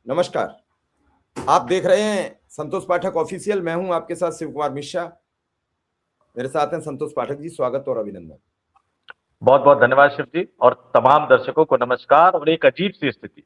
नमस्कार। आप देख रहे हैं संतोष पाठक ऑफिशियल। मैं हूं आपके साथ शिव कुमार मिश्रा। मेरे साथ हैं संतोष पाठक जी। स्वागत और अभिनंदन। बहुत बहुत धन्यवाद शिव जी और तमाम दर्शकों को नमस्कार। और एक अजीब सी स्थिति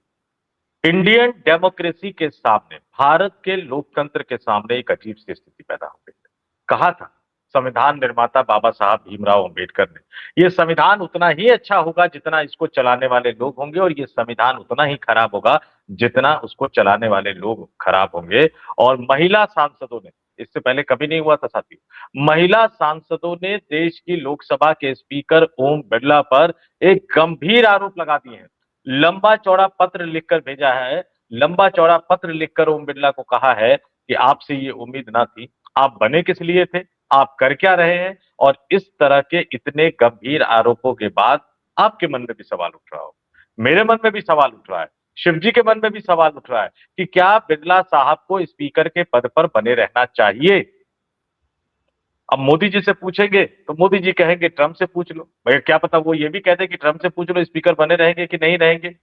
इंडियन डेमोक्रेसी के सामने, भारत के लोकतंत्र के सामने एक अजीब सी स्थिति पैदा हो गई है। कहा था संविधान निर्माता बाबा साहब भीमराव अंबेडकर ने, ये संविधान उतना ही अच्छा होगा जितना इसको चलाने वाले लोग होंगे, और ये संविधान उतना ही खराब होगा जितना उसको चलाने वाले लोग खराब होंगे। और महिला सांसदों ने, इससे पहले कभी नहीं हुआ था साथियों, महिला सांसदों ने देश की लोकसभा के स्पीकर ओम बिरला पर एक गंभीर आरोप लगा दिए हैं। लंबा चौड़ा पत्र लिखकर भेजा है, लंबा चौड़ा पत्र लिखकर ओम बिरला को कहा है कि आपसे ये उम्मीद ना थी, आप बने किस लिए थे, आप कर क्या रहे हैं। और इस तरह के इतने गंभीर आरोपों के बाद आपके मन में भी सवाल उठ रहा हो, मेरे मन में भी सवाल उठ रहा है, शिवजी के मन में भी सवाल उठ रहा है कि क्या बिरला साहब को स्पीकर के पद पर बने रहना चाहिए। अब मोदी जी से पूछेंगे तो मोदी जी कहेंगे ट्रंप से पूछ लो। भाई क्या पता वो ये भी कहते कि ट्रंप से पूछ लो स्पीकर बने रहेंगे कि नहीं रहेंगे।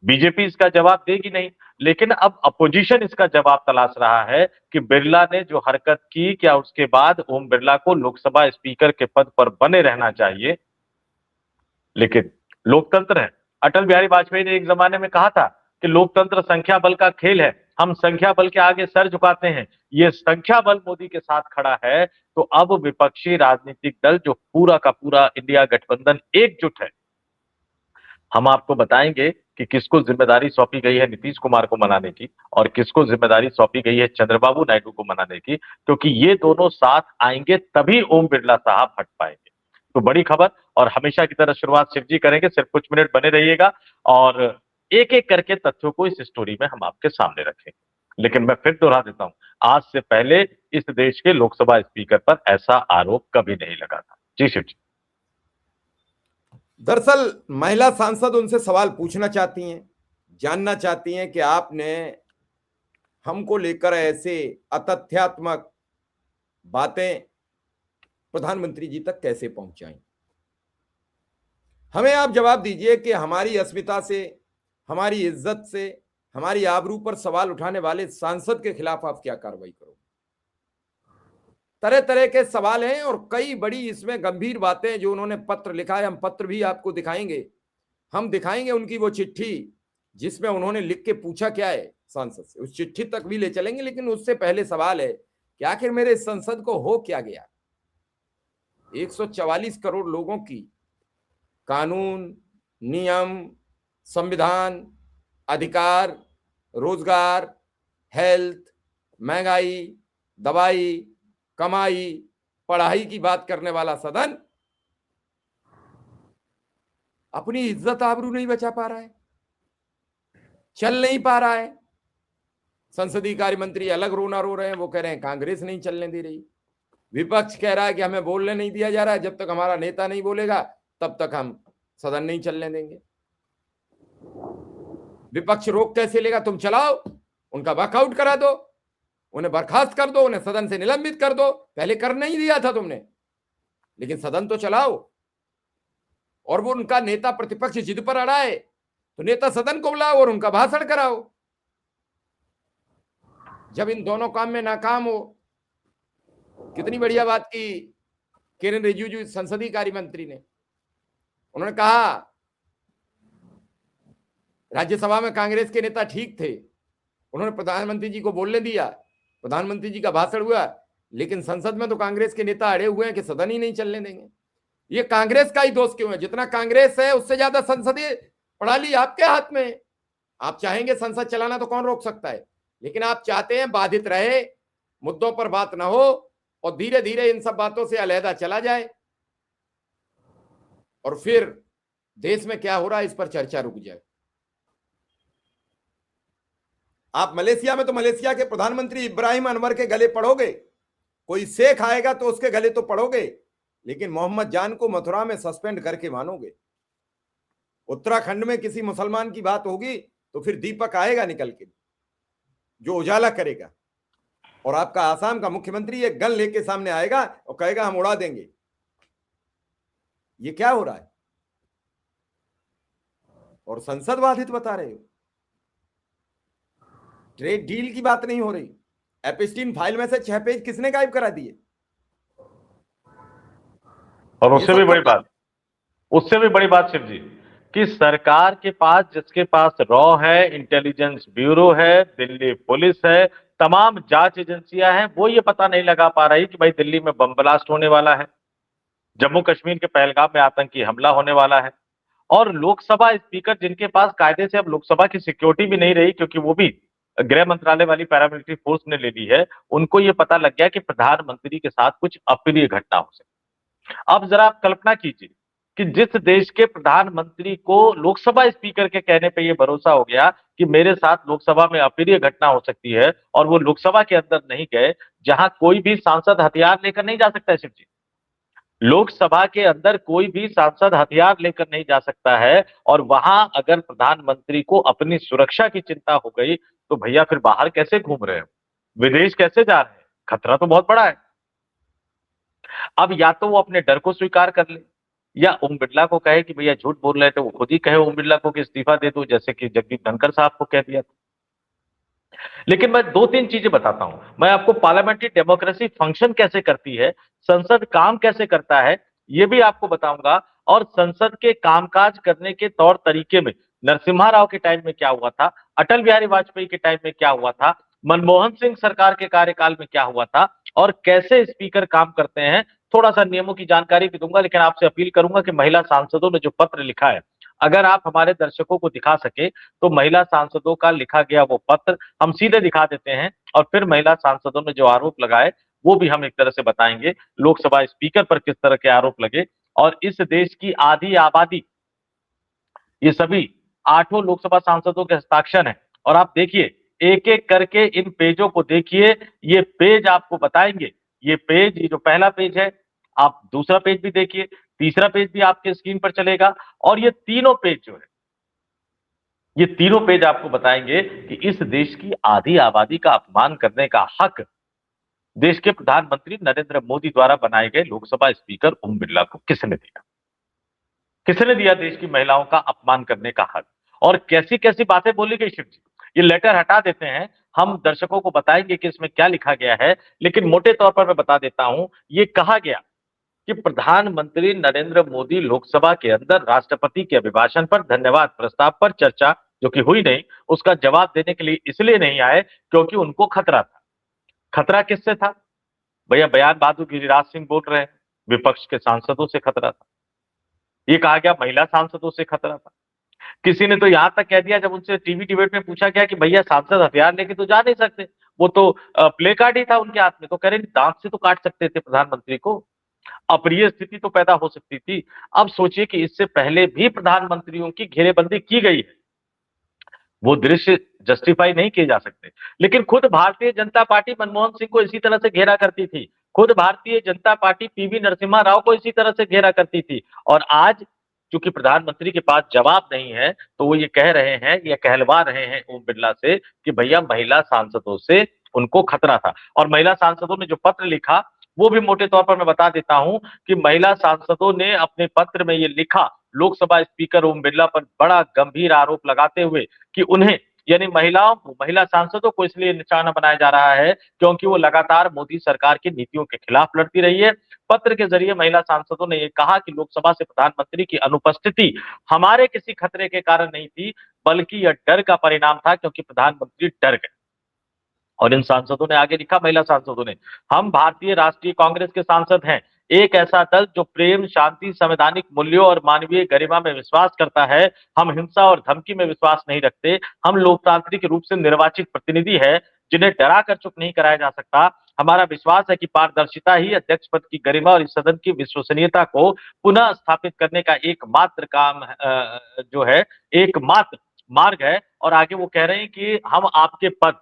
बीजेपी इसका जवाब देगी नहीं। लेकिन अब अपोजिशन इसका जवाब तलाश रहा है कि बिरला ने जो हरकत की, क्या उसके बाद ओम बिरला को लोकसभा स्पीकर के पद पर बने रहना चाहिए। लेकिन लोकतंत्र है। अटल बिहारी वाजपेयी ने एक जमाने में कहा था कि लोकतंत्र संख्या बल का खेल है, हम संख्या बल के आगे सर झुकाते हैं। ये संख्या बल मोदी के साथ खड़ा है, तो अब विपक्षी राजनीतिक दल जो पूरा का पूरा इंडिया गठबंधन एकजुट है, हम आपको बताएंगे कि किसको जिम्मेदारी सौंपी गई है नीतीश कुमार को मनाने की, और किसको जिम्मेदारी सौंपी गई है चंद्रबाबू नायडू को मनाने की। क्योंकि ये दोनों साथ आएंगे तभी ओम बिरला साहब हट पाएंगे। तो बड़ी खबर, और हमेशा की तरह शुरुआत शिव जी करेंगे। सिर्फ कुछ मिनट बने रहिएगा और एक एक करके तथ्यों को इस स्टोरी में हम आपके सामने रखेंगे। लेकिन मैं फिर दोहरा देता हूं, आज से पहले इस देश के लोकसभा स्पीकर पर ऐसा आरोप कभी नहीं लगा था। जी शिव जी। दरअसल महिला सांसद उनसे सवाल पूछना चाहती हैं, जानना चाहती हैं कि आपने हमको लेकर ऐसे अतथ्यात्मक बातें प्रधानमंत्री जी तक कैसे पहुंचाई। हमें आप जवाब दीजिए कि हमारी अस्मिता से, हमारी इज्जत से, हमारी आबरू पर सवाल उठाने वाले सांसद के खिलाफ आप क्या कार्रवाई करोगे। तरह तरह के सवाल हैं और कई बड़ी इसमें गंभीर बातें जो उन्होंने पत्र लिखा है। हम पत्र भी आपको दिखाएंगे, हम दिखाएंगे उनकी वो चिट्ठी जिसमें उन्होंने लिख के पूछा क्या है सांसद से, उस चिट्ठी तक भी ले चलेंगे। लेकिन उससे पहले सवाल है कि आखिर मेरे संसद को हो क्या गया। 144 करोड़ लोगों की कानून, नियम, संविधान, अधिकार, रोजगार, हेल्थ, महंगाई, दवाई, कमाई, पढ़ाई की बात करने वाला सदन अपनी इज्जत आबरू नहीं बचा पा रहा है, चल नहीं पा रहा है। संसदीय कार्य मंत्री अलग रोना रो रहे हैं, वो कह रहे हैं कांग्रेस नहीं चलने दे रही। विपक्ष कह रहा है कि हमें बोलने नहीं दिया जा रहा है, जब तक हमारा नेता नहीं बोलेगा तब तक हम सदन नहीं चलने देंगे। विपक्ष रोक कैसे लेगा, तुम चलाओ, उनका वॉकआउट करा दो, उन्हें बर्खास्त कर दो, उन्हें सदन से निलंबित कर दो। पहले कर नहीं दिया था तुमने, लेकिन सदन तो चलाओ। और वो उनका नेता प्रतिपक्ष जिद पर अड़ा है तो नेता सदन को बुलाओ और उनका भाषण कराओ। जब इन दोनों काम में नाकाम हो, कितनी बढ़िया बात की किरेन रिजिजू संसदीय कार्य मंत्री ने। उन्होंने कहा राज्यसभा में कांग्रेस के नेता ठीक थे, उन्होंने प्रधानमंत्री जी को बोलने दिया, प्रधानमंत्री जी का भाषण हुआ, लेकिन संसद में तो कांग्रेस के नेता अड़े हुए हैं कि सदन ही नहीं चलने देंगे। ये कांग्रेस का ही दोष क्यों है। जितना कांग्रेस है उससे ज्यादा संसदीय प्रणाली आपके हाथ में है। आप चाहेंगे संसद चलाना तो कौन रोक सकता है, लेकिन आप चाहते हैं बाधित रहे, मुद्दों पर बात ना हो और धीरे धीरे इन सब बातों से अलहदा चला जाए और फिर देश में क्या हो रहा है इस पर चर्चा रुक जाए। आप मलेशिया में तो मलेशिया के प्रधानमंत्री इब्राहिम अनवर के गले पड़ोगे, कोई शेख आएगा तो उसके गले तो पड़ोगे, लेकिन मोहम्मद जान को मथुरा में सस्पेंड करके मानोगे। उत्तराखंड में किसी मुसलमान की बात होगी तो फिर दीपक आएगा निकल के जो उजाला करेगा, और आपका आसाम का मुख्यमंत्री एक गन लेके सामने आएगा और कहेगा हम उड़ा देंगे। ये क्या हो रहा है, और संसद बाधित बता रहे हो। ट्रेड डील की बात नहीं हो रही। एपिस्टीन फाइल में से 6 पेज किसने गायब करा दिए? और ये उससे भी सब बड़ी कब? बात, उससे भी बड़ी बात शिव जी, कि सरकार के पास, जिसके पास रॉ है, इंटेलिजेंस ब्यूरो है, दिल्ली पुलिस है, तमाम जांच एजेंसियां हैं, वो ये पता नहीं लगा पा रही कि भाई दिल्ली में बम ब्लास्ट होने वाला है, जम्मू कश्मीर के पहलगाम में आतंकी हमला होने वाला है। और लोकसभा स्पीकर, जिनके पास कायदे से अब लोकसभा की सिक्योरिटी भी नहीं रही, क्योंकि वो भी गृह मंत्रालय वाली पैरामिलिट्री फोर्स ने ले ली है, उनको ये पता लग गया कि प्रधानमंत्री के साथ कुछ अप्रिय घटना हो सकती है। अब जरा आप कल्पना कीजिए कि जिस देश के प्रधानमंत्री को लोकसभा स्पीकर के कहने पे ये भरोसा हो गया कि मेरे साथ लोकसभा में अप्रिय घटना हो सकती है, और वो लोकसभा के अंदर नहीं गए, जहां कोई भी सांसद हथियार लेकर नहीं जा सकता है शिव जी। लोकसभा के अंदर कोई भी सांसद हथियार लेकर नहीं जा सकता है, और वहां अगर प्रधानमंत्री को अपनी सुरक्षा की चिंता हो गई, तो भैया फिर बाहर कैसे घूम रहे हैं, विदेश कैसे जा रहे हैं? खतरा तो बहुत बड़ा है। अब या तो वो अपने डर को स्वीकार कर ले, या ओम बिरला को कहे कि भैया झूठ बोल रहे थे, वो खुद ही कहे ओम बिरला को कि इस्तीफा दे दो, जैसे कि जगदीप धनखड़ साहब को कह दिया था। लेकिन मैं दो तीन चीजें बताता हूं, मैं आपको पार्लियामेंट्री डेमोक्रेसी फंक्शन कैसे करती है, संसद काम कैसे करता है, ये भी आपको बताऊंगा। और संसद के कामकाज करने के तौर तरीके में नरसिम्हा राव के टाइम में क्या हुआ था, अटल बिहारी वाजपेयी के टाइम में क्या हुआ था, मनमोहन सिंह सरकार के कार्यकाल में क्या हुआ था, और कैसे स्पीकर काम करते हैं, थोड़ा सा नियमों की जानकारी भी दूंगा। लेकिन आपसे अपील करूंगा कि महिला सांसदों ने जो पत्र लिखा है, अगर आप हमारे दर्शकों को दिखा सके, तो महिला सांसदों का लिखा गया वो पत्र हम सीधे दिखा देते हैं, और फिर महिला सांसदों ने जो आरोप लगाए वो भी हम एक तरह से बताएंगे, लोकसभा स्पीकर पर किस तरह के आरोप लगे। और इस देश की आधी आबादी, ये सभी 8 लोकसभा सांसदों के हस्ताक्षर हैं। और आप देखिए, एक एक करके इन पेजों को देखिए, ये पेज आपको बताएंगे। ये पेज, ये जो पहला पेज है, आप दूसरा पेज भी देखिए, तीसरा पेज भी आपके स्क्रीन पर चलेगा, और ये तीनों पेज जो है, ये तीनों पेज आपको बताएंगे कि इस देश की आधी आबादी का अपमान करने का हक देश के प्रधानमंत्री नरेंद्र मोदी द्वारा बनाए गए लोकसभा स्पीकर ओम बिरला को किसने दिया। किसने दिया देश की महिलाओं का अपमान करने का हक, और कैसी कैसी बातें बोली गई शिव जी। ये लेटर हटा देते हैं, हम दर्शकों को बताएंगे कि इसमें क्या लिखा गया है, लेकिन मोटे तौर पर मैं बता देता हूं। ये कहा गया कि प्रधानमंत्री नरेंद्र मोदी लोकसभा के अंदर राष्ट्रपति के अभिभाषण पर धन्यवाद प्रस्ताव पर चर्चा, जो कि हुई नहीं, उसका जवाब देने के लिए इसलिए नहीं आए क्योंकि उनको खतरा था। खतरा किससे था भैया? बयान बहादुर गिरिराज सिंह बोल रहे हैं, विपक्ष के सांसदों से खतरा था। ये कहा गया महिला सांसदों से खतरा था। किसी ने तो यहां तक कह दिया, जब उनसे टीवी डिबेट में पूछा गया कि भैया सांसद हथियार लेके तो जा नहीं सकते, वो तो प्ले कार्ड ही था उनके हाथ में, तो कह रहे दांत से तो काट सकते थे प्रधानमंत्री को, अप्रिय स्थिति तो पैदा हो सकती थी। अब सोचिए कि इससे पहले भी प्रधानमंत्रियों की घेरेबंदी की गई है, वो दृश्य जस्टिफाई नहीं किए जा सकते। लेकिन खुद भारतीय जनता पार्टी मनमोहन सिंह को इसी तरह से घेरा करती थी, खुद भारतीय जनता पार्टी पीवी नरसिम्हा राव को इसी तरह से घेरा करती थी। और आज चूंकि प्रधानमंत्री के पास जवाब नहीं है, तो वो ये कह रहे हैं, या कहलवा रहे हैं ओम बिरला से कि भैया महिला सांसदों से उनको खतरा था। और महिला सांसदों ने जो पत्र लिखा, वो भी मोटे तौर पर मैं बता देता हूं कि महिला सांसदों ने अपने पत्र में ये लिखा, लोकसभा स्पीकर ओम बिरला पर बड़ा गंभीर आरोप लगाते हुए कि उन्हें, यानी महिलाओं को, महिला सांसदों को इसलिए निशाना बनाया जा रहा है क्योंकि वो लगातार मोदी सरकार की नीतियों के खिलाफ लड़ती रही है। पत्र के जरिए महिला सांसदों ने यह कहा कि लोकसभा से प्रधानमंत्री की अनुपस्थिति हमारे किसी खतरे के कारण नहीं थी, बल्कि यह डर का परिणाम था, क्योंकि प्रधानमंत्री डर गए। और इन सांसदों ने आगे लिखा, महिला सांसदों ने, हम भारतीय राष्ट्रीय कांग्रेस के सांसद हैं, एक ऐसा दल जो प्रेम, शांति, संवैधानिक मूल्यों और मानवीय गरिमा में विश्वास करता है। हम हिंसा और धमकी में विश्वास नहीं रखते। हम लोकतांत्रिक रूप से निर्वाचित प्रतिनिधि है, जिन्हें डरा कर चुप नहीं कराया जा सकता। हमारा विश्वास है कि पारदर्शिता ही अध्यक्ष पद की गरिमा और इस सदन की विश्वसनीयता को पुनः स्थापित करने का एकमात्र काम जो है, एकमात्र मार्ग है। और आगे वो कह रहे हैं कि हम आपके पद,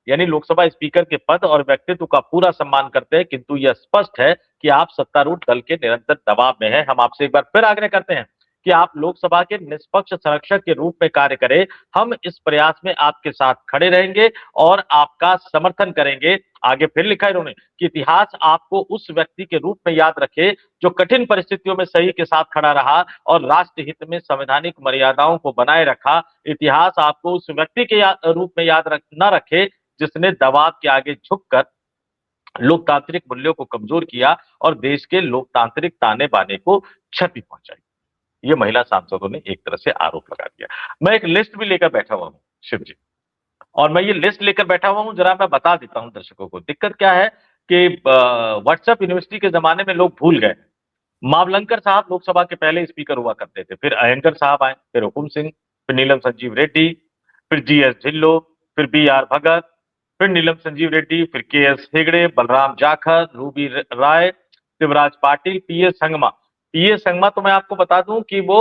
यानी लोकसभा स्पीकर के पद और व्यक्तित्व का पूरा सम्मान करते हैं, किंतु यह स्पष्ट है कि आप सत्तारूढ़ दल के निरंतर दबाव में हैं। हम आपसे एक बार फिर आग्रह करते हैं कि आप लोकसभा के निष्पक्ष संरक्षक के रूप में कार्य करें। हम इस प्रयास में आपके साथ खड़े रहेंगे और आपका समर्थन करेंगे। आगे फिर लिखा इन्होंने कि इतिहास आपको उस व्यक्ति के रूप में याद रखे जो कठिन परिस्थितियों में सही के साथ खड़ा रहा और राष्ट्र हित में संवैधानिक मर्यादाओं को बनाए रखा। इतिहास आपको उस व्यक्ति के रूप में याद न रखे जिसने दबाव के आगे झुककर लोकतांत्रिक मूल्यों को कमजोर किया और देश के लोकतांत्रिक ताने बाने को क्षति पहुंचाई। ये महिला सांसदों ने एक तरह से आरोप लगा दिया। मैं एक लिस्ट भी लेकर बैठा हुआ हूं शिव जी, और मैं ये लिस्ट लेकर बैठा हुआ हूं, जरा मैं बता देता हूं दर्शकों को। दिक्कत क्या है कि व्हाट्सएप यूनिवर्सिटी के जमाने में लोग भूल गए। मावलंकर साहब लोकसभा के पहले स्पीकर हुआ करते थे, फिर अयंगर साहब आए, फिर हुकुम सिंह, फिर नीलम संजीव रेड्डी, फिर जीएस ढिल्लो, फिर बीआर भगत, फिर नीलम संजीव रेड्डी, फिर केएस हेगड़े, बलराम जाखर, रूबी राय, शिवराज पाटिल, पीएस संगमा। पीएस संगमा तो मैं आपको बता दूं कि वो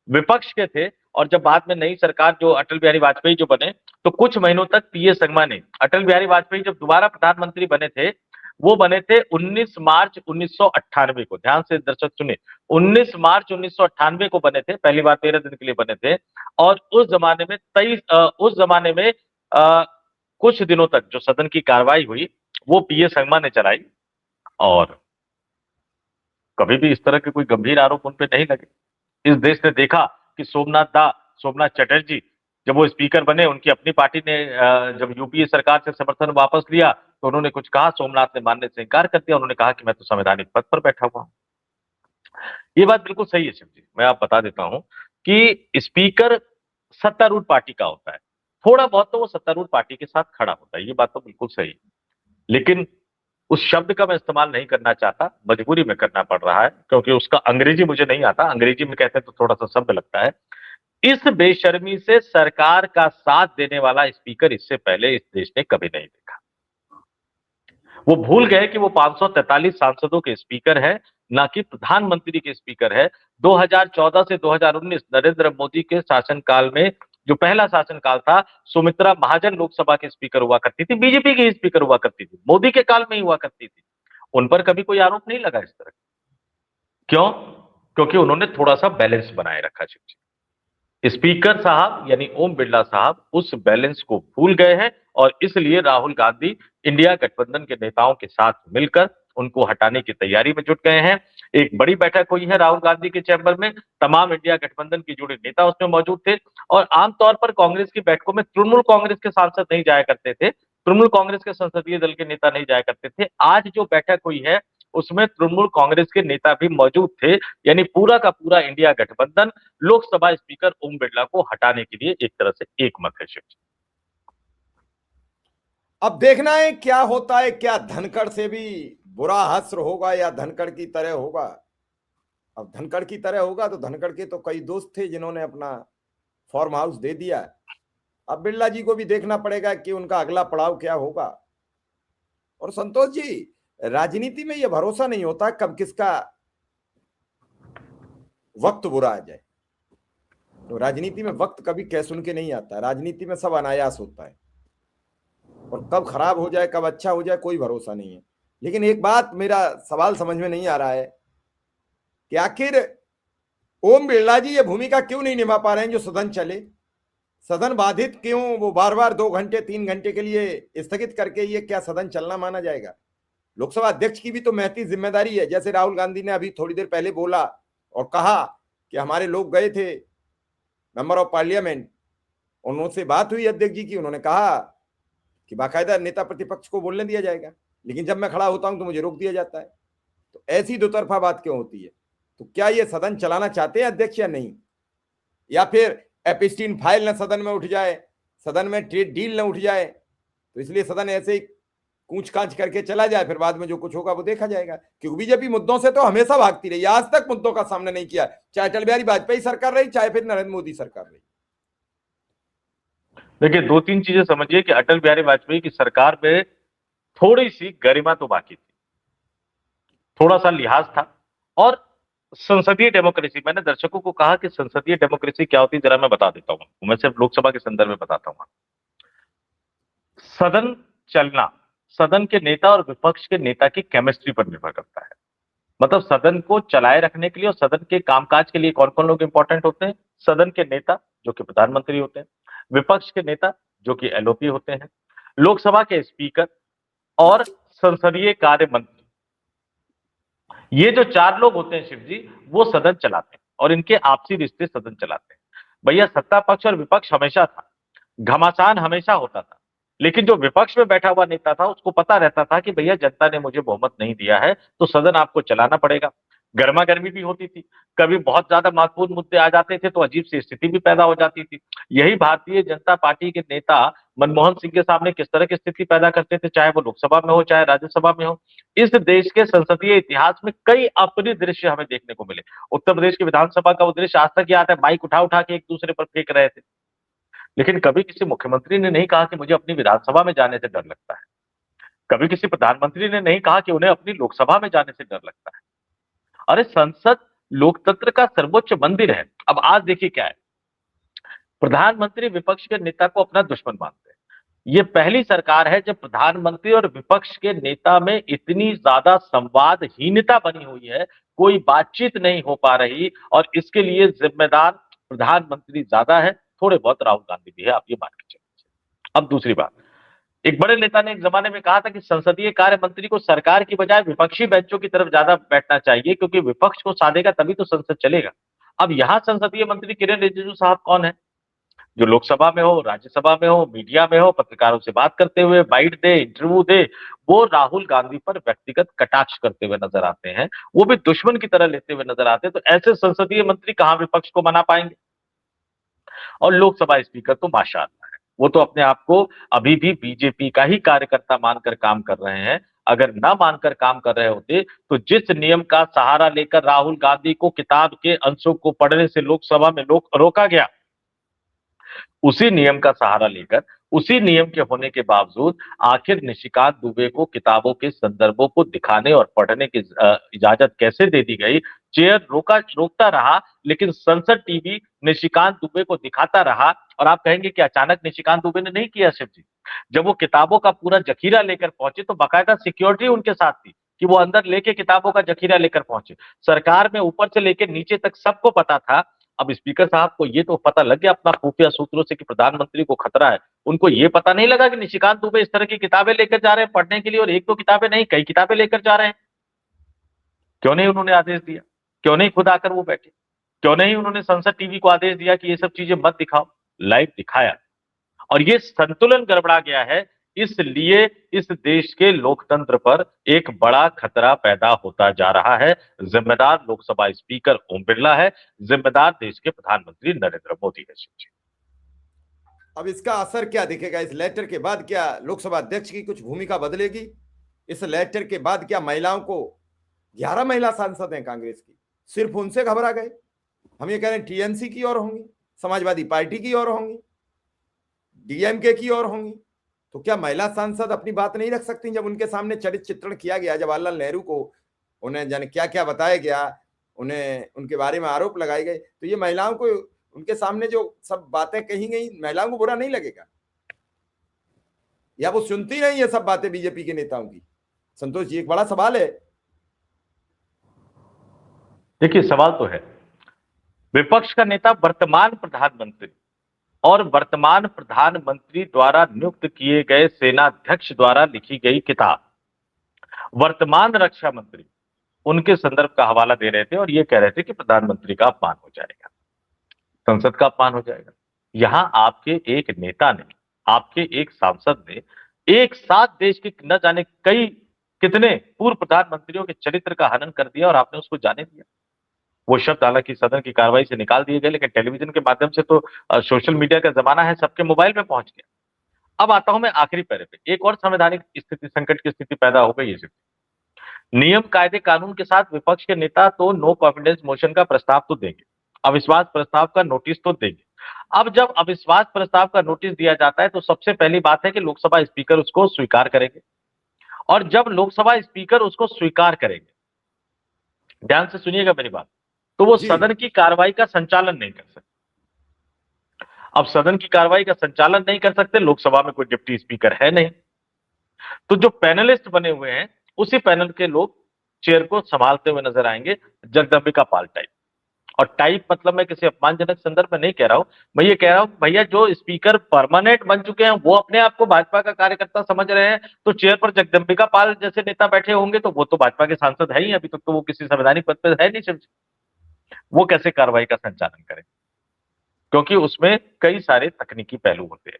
विपक्ष के थे, और जब बाद में नई सरकार जो अटल बिहारी वाजपेयी जो बने, तो कुछ महीनों तक पीएस संगमा ने, अटल बिहारी वाजपेयी जब दोबारा प्रधानमंत्री बने थे, वो बने थे 19 मार्च 1998 को। ध्यान से दर्शक सुने, 19 मार्च 1998 को बने थे, पहली बार 13 दिन के लिए बने थे। और उस जमाने में कुछ दिनों तक जो सदन की कार्रवाई हुई वो पीएस संगमा ने चलाई, और कभी भी इस तरह के कोई गंभीर आरोप उन पे नहीं लगे। इस देश ने देखा कि सोमनाथ चटर्जी जब वो स्पीकर बने, उनकी अपनी पार्टी ने जब यूपीए सरकार से समर्थन वापस लिया तो उन्होंने कुछ कहा, सोमनाथ ने मानने से इनकार कर दिया। उन्होंने कहा कि मैं तो संवैधानिक पद पर बैठा हुआ हूं। ये बात बिल्कुल सही है शिव जी, मैं आप बता देता हूं कि स्पीकर सत्तारूढ़ पार्टी का होता है, थोड़ा बहुत तो वो सत्तारूढ़ पार्टी के साथ खड़ा होता है, ये बात तो बिल्कुल सही है। लेकिन उस शब्द का मैं इस्तेमाल नहीं करना चाहता, मजबूरी में करना पड़ रहा है, क्योंकि उसका अंग्रेजी मुझे नहीं आता। अंग्रेजी में कहते हैं तो थोड़ा सा शब्द लगता है। इस बेशर्मी से सरकार का साथ देने वाला स्पीकर इससे पहले इस देश ने कभी नहीं देखा। वो भूल गए कि वो 543 सांसदों के स्पीकर है, ना कि प्रधानमंत्री के स्पीकर है। 2014 से 2019 नरेंद्र मोदी के शासनकाल में जो पहला शासनकाल था, सुमित्रा महाजन लोकसभा के स्पीकर हुआ करती थी, बीजेपी की स्पीकर हुआ करती थी, मोदी के काल में ही हुआ करती थी। उन पर कभी कोई आरोप नहीं लगा इस तरह। क्यों? क्योंकि उन्होंने थोड़ा सा बैलेंस बनाए रखा। शिव जी, स्पीकर साहब यानी ओम बिरला साहब उस बैलेंस को भूल गए हैं, और इसलिए राहुल गांधी इंडिया गठबंधन के नेताओं के साथ मिलकर उनको हटाने की तैयारी में जुट गए हैं। एक बड़ी बैठक हुई है राहुल गांधी के चैम्बर में, तमाम इंडिया गठबंधन के जुड़े नेता उसमें मौजूद थे। और आमतौर पर कांग्रेस की बैठकों में तृणमूल कांग्रेस के सांसद नहीं जाया करते थे, तृणमूल कांग्रेस के संसदीय दल के नेता नहीं जाया करते थे। आज जो बैठक हुई है उसमें तृणमूल कांग्रेस के नेता भी मौजूद थे, यानी पूरा का पूरा इंडिया गठबंधन लोकसभा स्पीकर ओम बिरला को हटाने के लिए एक तरह से एकमत है। शिव जी, अब देखना है क्या होता है, क्या धनखड़ से भी बुरा हश्र होगा या धनखड़ की तरह होगा। अब धनखड़ की तरह होगा तो धनखड़ के तो कई दोस्त थे जिन्होंने अपना फार्म हाउस दे दिया। अब बिरला जी को भी देखना पड़ेगा कि उनका अगला पड़ाव क्या होगा। और संतोष जी, राजनीति में यह भरोसा नहीं होता कब किसका वक्त बुरा आ जाए। तो राजनीति में वक्त कभी कह सुन के नहीं आता, राजनीति में सब अनायास होता है, और कब खराब हो जाए कब अच्छा हो जाए कोई भरोसा नहीं है। लेकिन एक बात मेरा सवाल समझ में नहीं आ रहा है कि आखिर ओम बिरला जी ये भूमिका क्यों नहीं निभा पा रहे हैं जो सदन चले, सदन बाधित क्यों, वो बार बार 2 घंटे 3 घंटे के लिए स्थगित करके ये क्या सदन चलना माना जाएगा। लोकसभा अध्यक्ष की भी तो महती जिम्मेदारी है। जैसे राहुल गांधी ने अभी थोड़ी देर पहले बोला और कहा कि हमारे लोग गए थे मेंबर ऑफ पार्लियामेंट, उनसे बात हुई अध्यक्ष जी की, उन्होंने कहा कि बाकायदा नेता प्रतिपक्ष को बोलने दिया जाएगा, लेकिन जब मैं खड़ा होता हूं तो मुझे रोक दिया जाता है। तो ऐसी दो तरफा बात क्यों होती है। तो क्या ये सदन चलाना चाहते हैं अध्यक्ष या नहीं, या फिर एपिस्टीन फाइल न सदन में उठ जाए, सदन में ट्रेड डील न उठ जाए, तो इसलिए सदन ऐसे ही कूच कांच करके चला जाए, फिर बाद में जो कुछ होगा वो देखा जाएगा। क्योंकि बीजेपी मुद्दों से तो हमेशा भागती रही, आज तक मुद्दों का सामना नहीं किया, चाहे अटल बिहारी वाजपेयी सरकार रही चाहे फिर नरेंद्र मोदी सरकार रही। देखिए 2-3 चीजें समझिए कि अटल बिहारी वाजपेयी की सरकार में थोड़ी सी गरिमा तो बाकी थी, थोड़ा सा लिहाज था। और संसदीय डेमोक्रेसी, मैंने दर्शकों को कहा कि संसदीय डेमोक्रेसी क्या होती है, जरा मैं बता देता हूं। मैं सिर्फ लोकसभा के संदर्भ में बताता हूं। सदन चलना सदन के नेता और विपक्ष के नेता की केमिस्ट्री पर निर्भर करता है। मतलब सदन को चलाए रखने के लिए और सदन के कामकाज के लिए कौन कौन लोग इंपॉर्टेंट होते हैं? सदन के नेता जो कि प्रधानमंत्री होते हैं, विपक्ष के नेता जो कि एलओपी होते हैं, लोकसभा के स्पीकर और संसदीय कार्य मंत्री। ये जो चार लोग होते हैं शिव जी, वो सदन चलाते हैं और इनके आपसी रिश्ते सदन चलाते हैं। भैया सत्ता पक्ष और विपक्ष हमेशा था, घमासान हमेशा होता था, लेकिन जो विपक्ष में बैठा हुआ नेता था उसको पता रहता था कि भैया जनता ने मुझे बहुमत नहीं दिया है तो सदन आपको चलाना पड़ेगा। गर्मा गर्मी भी होती थी, कभी बहुत ज्यादा महत्वपूर्ण मुद्दे आ जाते थे तो अजीब सी स्थिति भी पैदा हो जाती थी। यही भारतीय जनता पार्टी के नेता मनमोहन सिंह के सामने किस तरह की स्थिति पैदा करते थे, चाहे वो लोकसभा में हो चाहे राज्यसभा में हो। इस देश के संसदीय इतिहास में कई अप्रिय दृश्य हमें देखने को मिले। उत्तर प्रदेश की विधानसभा का वो दृश्य आज तक याद है, माइक उठा उठा के एक दूसरे पर फेंक रहे थे। लेकिन कभी किसी मुख्यमंत्री ने नहीं कहा कि मुझे अपनी विधानसभा में जाने से डर लगता है। कभी किसी प्रधानमंत्री ने नहीं कहा कि उन्हें अपनी लोकसभा में जाने से डर लगता है। अरे संसद लोकतंत्र का सर्वोच्च मंदिर है। अब आज देखिए क्या है, प्रधानमंत्री विपक्ष के नेता को अपना दुश्मन मानते हैं। ये पहली सरकार है जब प्रधानमंत्री और विपक्ष के नेता में इतनी ज्यादा संवादहीनता बनी हुई है, कोई बातचीत नहीं हो पा रही और इसके लिए जिम्मेदार प्रधानमंत्री ज्यादा है, थोड़े बहुत राहुल गांधी भी है, आप ये मान के चलिए। अब दूसरी बात, एक बड़े नेता ने एक जमाने में कहा था कि संसदीय कार्य मंत्री को सरकार की बजाय विपक्षी बेंचों की तरफ ज्यादा बैठना चाहिए क्योंकि विपक्ष को साधेगा तभी तो संसद चलेगा। अब यहां संसदीय मंत्री किरेन रिजिजू साहब कौन है? जो लोकसभा में हो, राज्यसभा में हो, मीडिया में हो, पत्रकारों से बात करते हुए बाइट दे, इंटरव्यू दे, वो राहुल गांधी पर व्यक्तिगत कटाक्ष करते हुए नजर आते हैं, वो भी दुश्मन की तरह लेते हुए नजर आते हैं। तो ऐसे संसदीय मंत्री कहां विपक्ष को मना पाएंगे? और लोकसभा स्पीकर तो माशाअल्लाह है, वो तो अपने आप को अभी भी बीजेपी का ही कार्यकर्ता मानकर काम कर रहे हैं। अगर ना मानकर काम कर रहे होते तो जिस नियम का सहारा लेकर राहुल गांधी को किताब के अंशों को पढ़ने से लोकसभा में रोका गया, उसी नियम का सहारा लेकर, उसी नियम के होने के बावजूद आखिर निशिकांत दुबे को किताबों के संदर्भों को दिखाने और पढ़ने की इजाजत कैसे दे दी गई? चेयर रोकता रहा, लेकिन संसद टीवी निशिकांत दुबे को दिखाता रहा। और आप कहेंगे कि अचानक निशिकांत दुबे ने नहीं किया शिव जी, जब वो किताबों का पूरा जखीरा लेकर पहुंचे तो बाकायदा सिक्योरिटी उनके साथ थी कि वो अंदर लेके किताबों का जखीरा लेकर पहुंचे। सरकार में ऊपर से लेकर नीचे तक सबको पता था। अब स्पीकर साहब को ये तो पता लग गया अपना खुफिया सूत्रों से कि प्रधानमंत्री को खतरा है, उनको ये पता नहीं लगा कि निशिकांत दुबे इस तरह की किताबें लेकर जा रहे हैं पढ़ने के लिए, और एक दो किताबें नहीं कई किताबें लेकर जा रहे हैं। क्यों नहीं उन्होंने आदेश दिया? क्यों नहीं खुद आकर वो बैठे? क्यों नहीं उन्होंने संसद टीवी को आदेश दिया कि ये सब चीजें मत दिखाओ? लाइव दिखाया। और ये संतुलन गड़बड़ा गया है, इसलिए इस देश के लोकतंत्र पर एक बड़ा खतरा पैदा होता जा रहा है। जिम्मेदार लोकसभा स्पीकर ओम बिरला है, जिम्मेदार देश के प्रधानमंत्री नरेंद्र मोदी है। अब इसका असर क्या दिखेगा? इस लेटर के बाद क्या लोकसभा अध्यक्ष की कुछ भूमिका बदलेगी? इस लेटर के बाद क्या महिलाओं को, 11 महिला सांसद हैं कांग्रेस की, सिर्फ उनसे घबरा गए? हम ये कह रहे हैं टीएमसी की ओर होंगी, समाजवादी पार्टी की ओर होंगी, डीएमके की ओर होंगी, तो क्या महिला सांसद अपनी बात नहीं रख सकती? जब उनके सामने चरित्र चित्रण किया गया, जवाहरलाल नेहरू को उन्हें जाने क्या क्या बताया गया, उन्हें उनके बारे में आरोप लगाए गए, तो ये महिलाओं को उनके सामने जो सब बातें कही गई, महिलाओं को बुरा नहीं लगेगा? या वो सुनती नहीं ये सब बातें बीजेपी के नेताओं की? संतोष जी, एक बड़ा सवाल है। देखिए सवाल तो है, विपक्ष का नेता वर्तमान प्रधानमंत्री और वर्तमान प्रधानमंत्री द्वारा नियुक्त किए गए सेनाध्यक्ष द्वारा लिखी गई किताब, वर्तमान रक्षा मंत्री उनके संदर्भ का हवाला दे रहे थे और ये कह रहे थे कि प्रधानमंत्री का अपमान हो जाएगा, संसद का अपमान हो जाएगा। यहां आपके एक नेता ने, आपके एक सांसद ने एक साथ देश के न जाने कई कितने पूर्व प्रधानमंत्रियों के चरित्र का हनन कर दिया और आपने उसको जाने दिया। वो शब्द हालांकि सदन की कार्रवाई से निकाल दिए गए, लेकिन टेलीविजन के माध्यम से तो सोशल मीडिया का जमाना है, सबके मोबाइल में पहुंच गया। अब आता हूं मैं आखिरी पैरे पे, एक और संवैधानिक स्थिति, संकट की स्थिति पैदा हो गई है। नियम कायदे कानून के साथ विपक्ष के नेता तो नो कॉन्फिडेंस मोशन का प्रस्ताव तो देंगे, अविश्वास प्रस्ताव का नोटिस तो देंगे। अब जब अविश्वास प्रस्ताव का नोटिस दिया जाता है तो सबसे पहली बात है कि लोकसभा स्पीकर उसको स्वीकार करेंगे, और जब लोकसभा स्पीकर उसको स्वीकार करेंगे, ध्यान से सुनिएगा मेरी बात, तो वो सदन की कार्रवाई का संचालन नहीं कर सकते। अब सदन की कार्रवाई का संचालन नहीं कर सकते, लोकसभा में कोई डिप्टी स्पीकर है नहीं, तो जो पैनलिस्ट बने हुए हैं उसी पैनल के लोग चेयर को संभालते हुए नजर आएंगे, जगदम्बिका पाल टाइप। और टाइप मतलब मैं किसी अपमानजनक संदर्भ में नहीं कह रहा हूं, मैं ये कह रहा हूं भैया जो स्पीकर परमानेंट बन चुके हैं वो अपने आप को भाजपा का कार्यकर्ता समझ रहे हैं, तो चेयर पर जगदम्बिका पाल जैसे नेता बैठे होंगे तो वो तो भाजपा के सांसद है ही, अभी तक तो वो किसी संवैधानिक पद पर है नहीं शिव जी। वो कैसे कार्रवाई का संचालन करें, क्योंकि उसमें कई सारे तकनीकी पहलू होते हैं,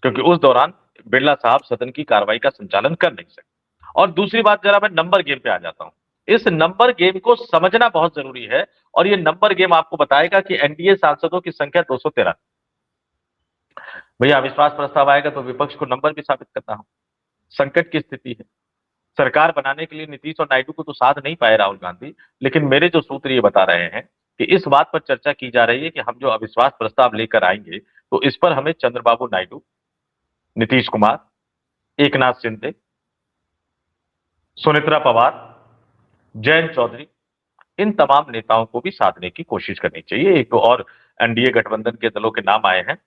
क्योंकि उस दौरान बिरला साहब सदन की कार्रवाई का संचालन कर नहीं सकते। और दूसरी बात, जरा मैं नंबर गेम पे आ जाता हूं। इस नंबर गेम को समझना बहुत जरूरी है, और ये नंबर गेम आपको बताएगा कि एनडीए सांसदों की संख्या 213। भैया अविश्वास प्रस्ताव आएगा तो विपक्ष को नंबर भी साबित करना हो, संकट की स्थिति है। सरकार बनाने के लिए नीतीश और नायडू को तो साध नहीं पाए राहुल गांधी, लेकिन मेरे जो सूत्र ये बता रहे हैं कि इस बात पर चर्चा की जा रही है कि हम जो अविश्वास प्रस्ताव लेकर आएंगे तो इस पर हमें चंद्रबाबू नायडू, नीतीश कुमार, एकनाथ शिंदे, सुनेत्रा पवार, जयंत चौधरी, इन तमाम नेताओं को भी साधने की कोशिश करनी चाहिए। एक और एनडीए गठबंधन के दलों के नाम आए हैं,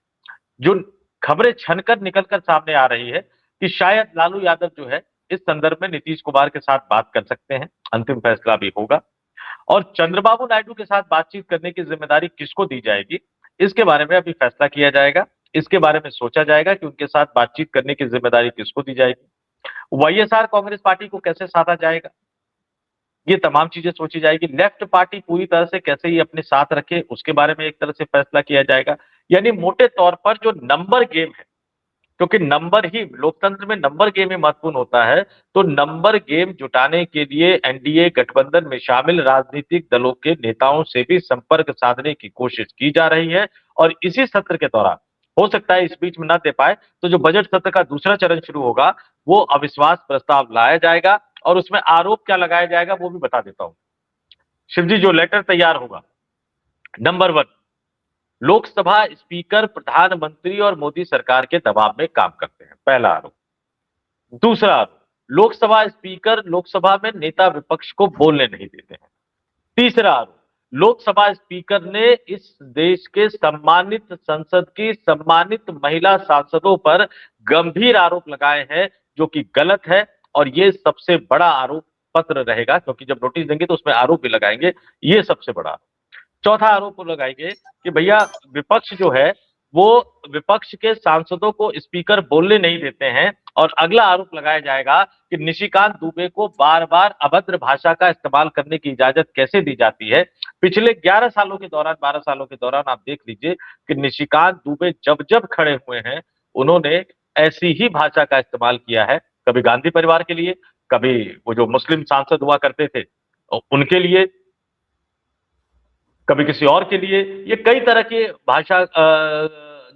जो खबरें छनकर निकलकर सामने आ रही है कि शायद लालू यादव जो है इस संदर्भ में नीतीश कुमार के साथ बात कर सकते हैं, अंतिम फैसला भी होगा। और चंद्रबाबू नायडू के साथ बातचीत करने की जिम्मेदारी किसको दी जाएगी, इसके बारे में अभी फैसला किया जाएगा। इसके बारे में सोचा जाएगा कि उनके साथ बातचीत करने की जिम्मेदारी किसको दी जाएगी, वाईएसआर कांग्रेस पार्टी को कैसे साधा जाएगा, ये तमाम चीजें सोची जाएगी। लेफ्ट पार्टी पूरी तरह से कैसे ही अपने साथ रखे, उसके बारे में एक तरह से फैसला किया जाएगा। यानी मोटे तौर पर जो नंबर गेम है, क्योंकि नंबर ही लोकतंत्र में नंबर गेम ही महत्वपूर्ण होता है, तो नंबर गेम जुटाने के लिए एनडीए गठबंधन में शामिल राजनीतिक दलों के नेताओं से भी संपर्क साधने की कोशिश की जा रही है। और इसी सत्र के दौरान हो सकता है इस बीच में ना दे पाए तो जो बजट सत्र का दूसरा चरण शुरू होगा वो अविश्वास प्रस्ताव लाया जाएगा, और उसमें आरोप क्या लगाया जाएगा वो भी बता देता हूं शिवजी। जो लेटर तैयार होगा, नंबर 1, लोकसभा स्पीकर प्रधानमंत्री और मोदी सरकार के दबाव में काम करते हैं, पहला आरोप। दूसरा आरोप, लोकसभा स्पीकर लोकसभा में नेता विपक्ष को बोलने नहीं देते हैं। तीसरा आरोप, लोकसभा स्पीकर ने इस देश के सम्मानित संसद की सम्मानित महिला सांसदों पर गंभीर आरोप लगाए हैं, जो कि गलत है, और ये सबसे बड़ा आरोप पत्र रहेगा, क्योंकि जब नोटिस देंगे तो उसमें आरोप भी लगाएंगे, ये सबसे बड़ा आरोप। चौथा आरोप लगाएंगे कि भैया विपक्ष जो है वो विपक्ष के सांसदों को स्पीकर बोलने नहीं देते हैं। और अगला आरोप लगाया जाएगा कि निशिकांत दुबे को बार बार अभद्र भाषा का इस्तेमाल करने की इजाजत कैसे दी जाती है। पिछले 11 सालों के दौरान, 12 सालों के दौरान आप देख लीजिए कि निशिकांत दुबे जब जब खड़े हुए हैं उन्होंने ऐसी ही भाषा का इस्तेमाल किया है, कभी गांधी परिवार के लिए, कभी वो जो मुस्लिम सांसद हुआ करते थे उनके लिए, कभी किसी और के लिए। ये कई तरह की भाषा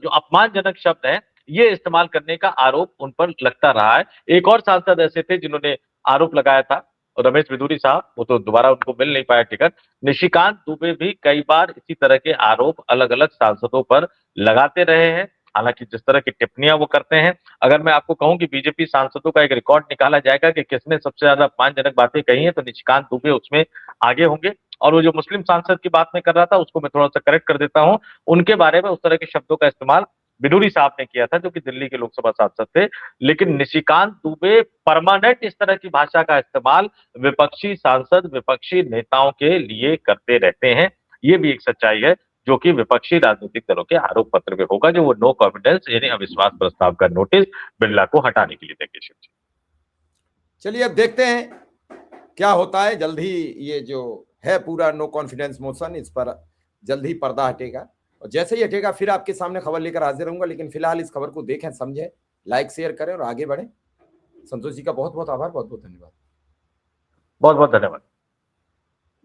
जो अपमानजनक शब्द है ये इस्तेमाल करने का आरोप उन पर लगता रहा है। एक और सांसद ऐसे थे जिन्होंने आरोप लगाया था, रमेश बिधूरी साहब, वो तो दोबारा उनको मिल नहीं पाया टिकट। निशिकांत दुबे भी कई बार इसी तरह के आरोप अलग अलग सांसदों पर लगाते रहे हैं। हालांकि जिस तरह की टिप्पणियां वो करते हैं, अगर मैं आपको कहूं कि बीजेपी सांसदों का एक रिकॉर्ड निकाला जाएगा कि किसने सबसे ज्यादा अपमानजनक बातें कही हैं, तो निशिकांत दुबे उसमें आगे होंगे। और वो जो मुस्लिम सांसद की बात में कर रहा था उसको मैं थोड़ा सा करेक्ट कर देता हूं, उनके बारे में उस तरह के शब्दों का इस्तेमाल बिधूरी साहब ने किया था जो कि दिल्ली के लोकसभा सांसद थे। लेकिन निशिकांत दुबे परमानेंट इस तरह की भाषा का इस्तेमाल विपक्षी सांसद, विपक्षी नेताओं के लिए करते रहते हैं। ये भी एक सच्चाई है जो कि विपक्षी राजनीतिक दलों के आरोप पत्र में होगा, जो वो नो कॉन्फिडेंस यानी अविश्वास प्रस्ताव का नोटिस बिरला को हटाने के लिए देंगे। शिव जी, चलिए अब देखते हैं क्या होता है। जल्द ही ये जो है पूरा नो कॉन्फिडेंस मोशन, इस पर जल्द ही पर्दा हटेगा, और जैसे ही हटेगा फिर आपके सामने खबर लेकर हाजिर रहूंगा। लेकिन फिलहाल इस खबर को देखें, समझें, लाइक शेयर करें और आगे बढ़ें। संतोष जी का बहुत बहुत आभार, बहुत बहुत धन्यवाद। बहुत बहुत धन्यवाद।